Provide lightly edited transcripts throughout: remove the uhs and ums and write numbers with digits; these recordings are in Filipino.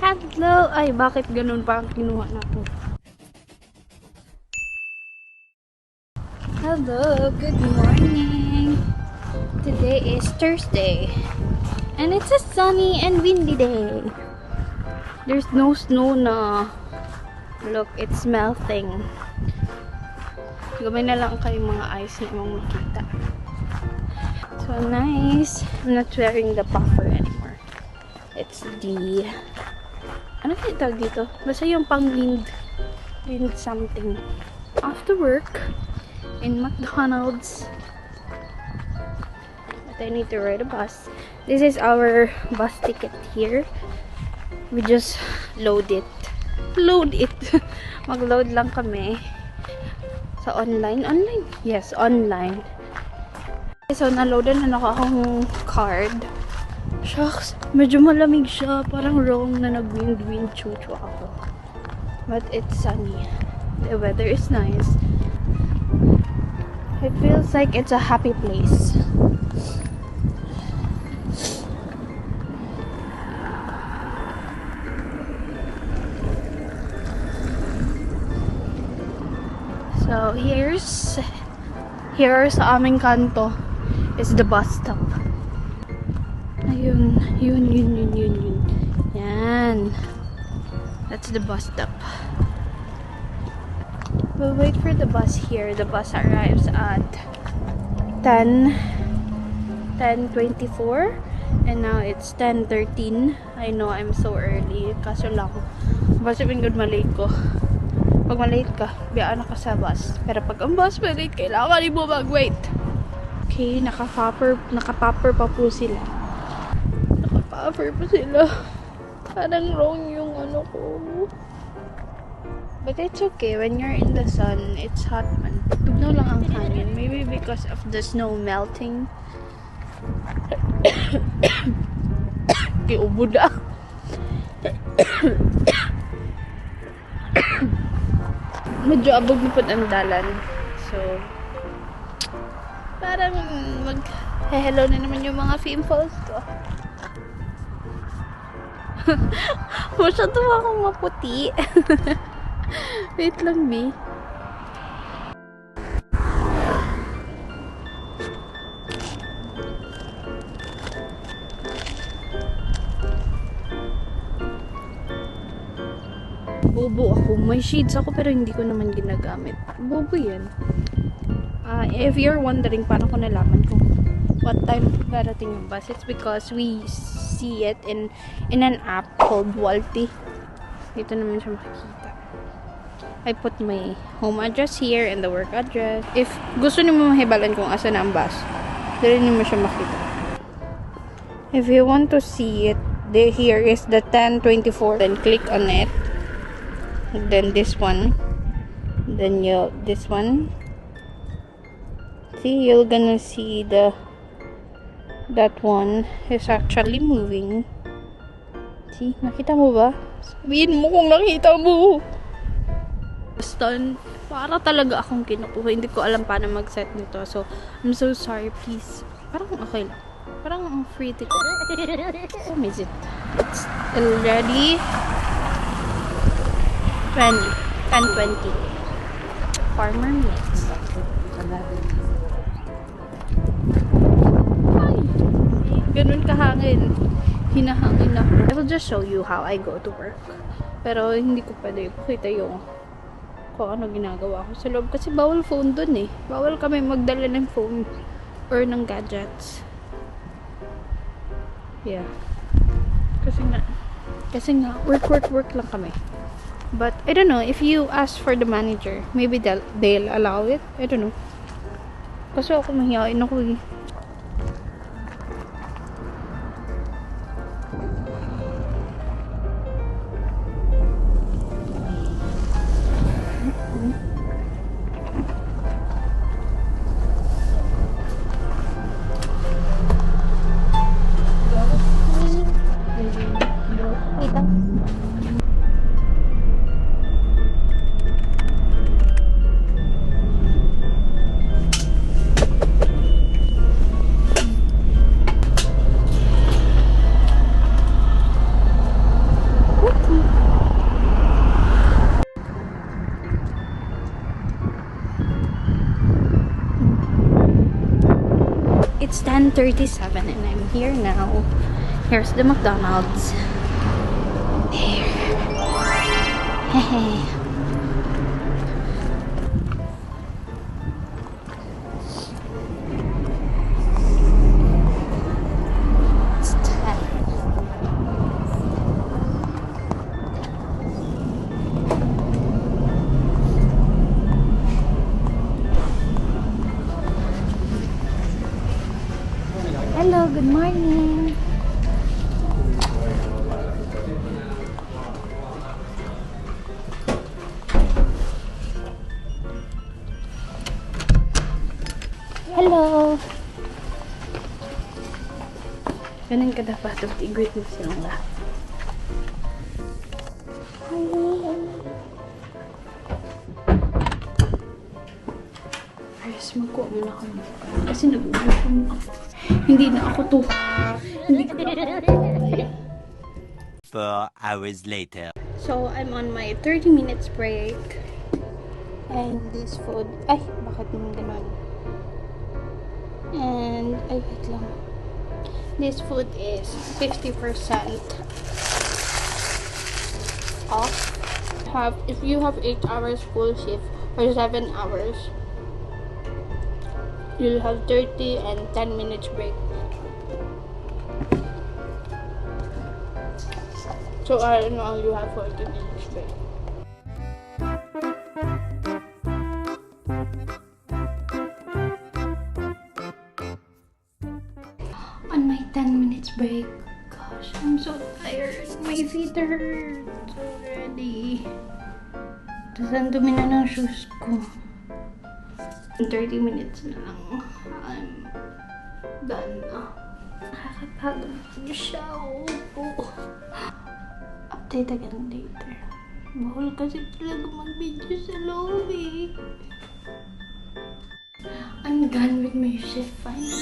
Hello! Ay, bakit ganun pa ang kinuha natin? Hello! Good morning! Today is Thursday. And it's a sunny and windy day. There's no snow na. Look, it's melting. Gamay na lang kayo mga ice na imong makita. So nice. I'm not wearing the puffer anymore. It's the... Ano kaya tawag dito? Basta yung pang wind something. After work in McDonald's. But I need to ride a bus. This is our bus ticket here. We just load it. Load it. Mag-load lang kami. Sa online. Online? Yes, online. So, naloadan na akong card. Shucks, medyo malamig siya. Parang wrong na nag-wind chuchu ako. But it's sunny. The weather is nice. It feels like it's a happy place. So, here sa aming kanto is the bus stop. Ayun, yun. Yan. That's the bus stop. We'll wait for the bus here. The bus arrives at 10:24 and now it's 10:13. I know I'm so early. Kaso lang, basta good malate ko. Pag malate ka, biyaan ka sa bus. Pero pag ang bus malate, kailangan mo mag-wait. Okay, nakapopper pa po sila. Parang wrong yung ano ko. But it's okay. When you're in the sun, it's hot man. Tugnaw lang ang hangin. Maybe because of the snow melting. Kiubo na. Medyo abog na po ang dalan. So, parang mag-hello na naman yung mga pimples ko. Masyado akong maputi. Wait lang, B. Bobo ako. May shades ako pero hindi ko naman ginagamit. Bobo yan. If you're wondering paano ko nalaman kung what time darating yung bus, it's because we see it in an app called Walti. Dito naman siya makikita. I put my home address here and the work address. If gusto niyo mahibalan kung asa na ang bus, dali niyo siya makita. If you want to see it, here is the 10:24. Then click on it. Then this one. Then this one. See, you're gonna see that one is actually moving. See, nakita mo ba? Sabihin mo kung nakita mo. Basta, para talaga akong kinukuha. Hindi ko alam paano mag-set nito. So, I'm so sorry, please. Parang okay lang. Parang free ticket. What is it? It's already 10:20. Farmer meets. Ganun kahangin. Hinahangin ako. I will just show you how I go to work. Pero hindi ko pwede pakita yung kung ano ginagawa ko sa loob. Kasi bawal phone dun eh. Bawal kami magdala ng phone or ng gadgets. Yeah. Kasi nga, work lang kami. But, I don't know, if you ask for the manager, maybe they'll allow it. I don't know. Kasi ako mahihain ako eh. It's 10:37 and I'm here now. Here's the McDonald's. There. Hey. It's time. Hello, good morning. Hello. Ganun ka dapat. I-greet mo silang lahat. Ayos, magkuha muna kami. Kasi nagugutom ako. Hindi na ako to. Hindi ko na ako. 4 hours later. So, I'm on my 30 minutes break. And this food... Ay, bakit naman ganun? And, ay, wait lang. This food is 50% off. If you have 8 hours full shift or 7 hours, you'll have 30 and 10 minutes break. So, I don't know, you have 40 minutes break. On my 10 minutes break, gosh, I'm so tired. My feet hurt already. Tapos ang dumi na ng shoes ko. 30 minutes na lang. I'm done na. Nakakapagod siya. Oh. Update again later. Mahal kasi talaga mag-video sa loob eh. I'm done with my shift finally.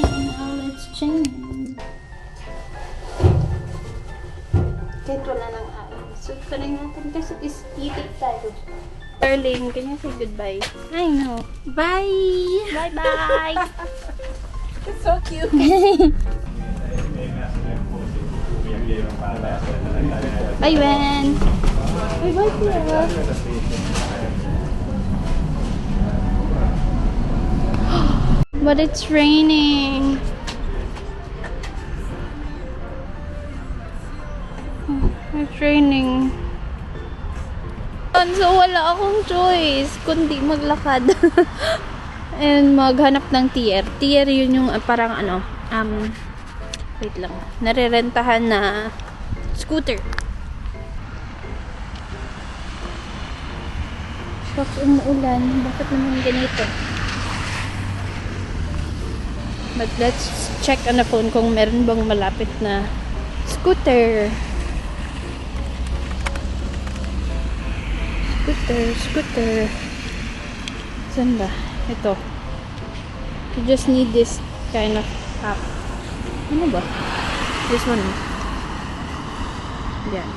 Okay, now let's change. Kahit wala ng araw. Suit ko rin natin kasi is itik tayo. Darling, can you say goodbye? I know. Bye! Bye-bye! It's so cute. Bye, Ben! Bye-bye, Kuya! But it's raining. It's raining. So, wala akong choice kundi maglakad. And maghanap ng tier. Tier yun yung parang ano, wait lang. Narerentahan na scooter. Shucks, umuulan. Bakit naman ganito? But let's check on the phone kung meron bang malapit na scooter. Scooter. Saan ba? Ito. You just need this kind of app. Ano ba? This one. Yan.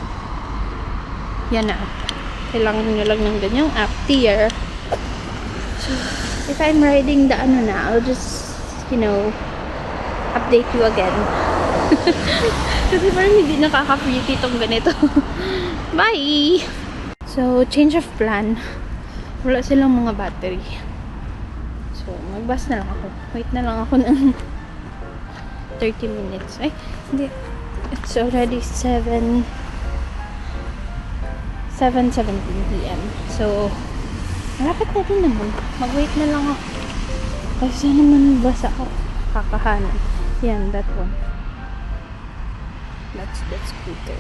Yan na. Kailangan nyo lang ng ganyang app. Tier. So, if I'm riding the ano na, I'll just, update you again. Kasi parang hindi nakaka-pretty itong ganito. Bye! So, change of plan. Wala silang mga battery. So, mag-bus na lang ako. Wait na lang ako ng 30 minutes. Ay, hindi. It's already 7:17 p.m. So, malapit na din naman. Mag-wait na lang ako. Kasi naman basa ako. Kakahanan. Yan, that one. That's the scooter.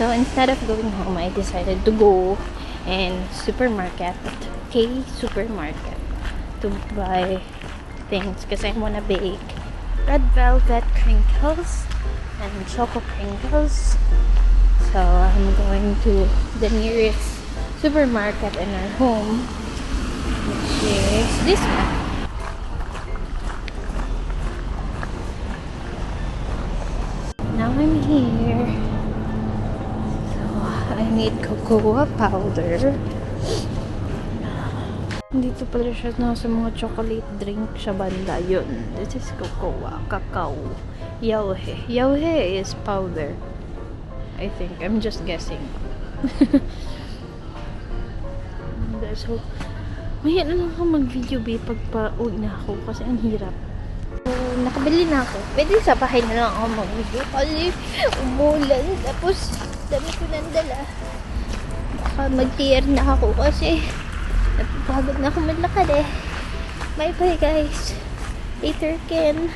So instead of going home, I decided to go in supermarket, K supermarket, to buy things because I wanna bake red velvet crinkles and choco crinkles. So I'm going to the nearest supermarket in our home, which is this one. Now I'm here. So I need cocoa powder. Dito pala siya na sa mga chocolate drink sa banda. Yun. This is cocoa. Cacao. Yauhe. Yauhe is powder. I think. I'm just guessing. So, maya na lang ako mag-video ba pagpa-uwi na ako kasi ang hirap. So, nakabili na ako. Pwede sa bahay na lang ako mag-video kasi umulan. Tapos, dami ko nang dala. Baka mag-tear na ako kasi napapagod na ako maglakad eh. Bye bye guys. Later Ken.